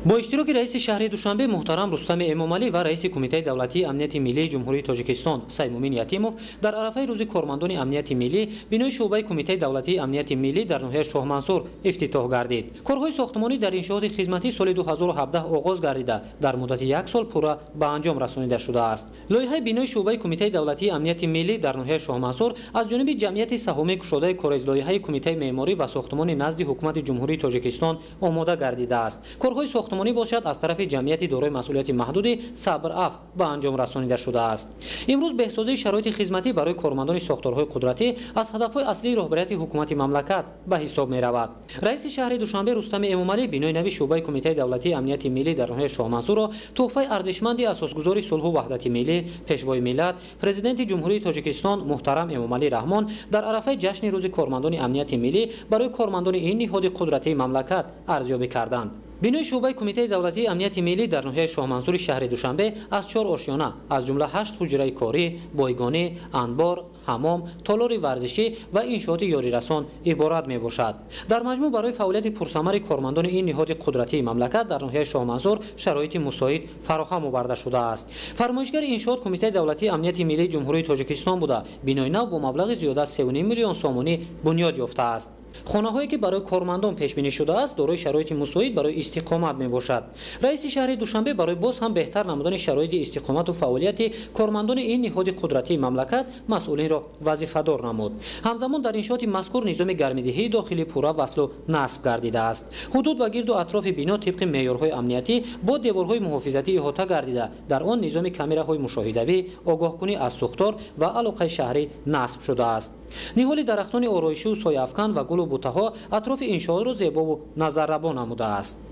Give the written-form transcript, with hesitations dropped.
با اشتراک رئیس شهر دوشنبه محترم رستم امامعلی و رئیس کمیته دولتی امنیت ملی جمهوری تاجیکستان سیمومین یتیموف در عرفه روز کارمندان امنیت ملی بینای شعبه کمیته دولتی امنیت ملی در ناحیه شاه منصور افتتاح گردید. کارهای ساختمانی در انشاءات خدمتی سال 2017 آغاز گردیده در مدت یک سال پورا به انجام رسانیده شده است. لایحه بینای شعبه کمیته دولتی امنیت ملی در ناحیه شاه منصور از جانب جمعیت سهامی گشوده کار از لایحه کمیته معماری و ساختمان نزد حکومت جمهوری تاجیکستان آماده گردیده است. کارهای ساختمانی باشد از طرف جمعیت دارای مسئولیت محدود صبر به انجام رسانیده شده است. امروز بهسازی شرایط خدمتی برای کارمندان ساختارهای قدرتی از هدفهای اصلی رهبریت حکومت مملکت به حساب می رود. رئیس شهر دوشنبه رستم امامعلی بینای نوی شعبه کمیته دولتی امنیت ملی در ناحیه شاه منصور را تحفه ارزشمند اساسگذار صلح و وحدت ملی پیشوای ملت پرزیدنت جمهوری تاجیکستان محترم امامعلی رحمان در عرفه جشن روز کارمندان امنیت ملی برای کارمندان این نهاد قدرتی مملکت ارزیابی کردند. بینای شعبه کمیته دولتی امنیت ملی در ناحیه شاه منصور شهر دوشنبه از 4 آشیانه از جمله 8 حجره کاری، بایگانی، انبار، حمام، تالار ورزشی و انشاءات یاری رسان عبارت می باشد. در مجموع برای فعالیت پرثمر کارمندان این نهاد قدرتی مملکت در ناحیه شاه منصور شرایط مساعد فراهم آورده شده است. فرمایشگر انشاءات کمیته دولتی امنیت ملی جمهوری تاجیکستان بوده بینای نو با مبلغ زیاده از 3.5 میلیون سومانی بنیاد یافته است. خانه هایی که برای کارمندان پیش بینی شده است دارای شرایط مساعد برای استقامت می باشد. رئیس شهر دوشنبه برای باز هم بهتر نمودن شرایط استقامت و فعالیت کارمندان این نهاد قدرتی مملکت مسئولین را وظیفه دار نمود. همزمان در انشاءات مذکور نظام گرمایدهی داخلی پورا وصل و نصب گردیده است. حدود و گرد و اطراف بنا طبق معیارهای امنیتی با دیوارهای محافظتی احاطه گردیده در آن نظام کامراهای مشاهدوی آگاهکنی از سوختار و علاقه شهری نصب شده است. نهال درختان آرایشی و سایه افکن و گل و بوته‌ها اطراف انشاءات را زیبا و نظرربا نموده است.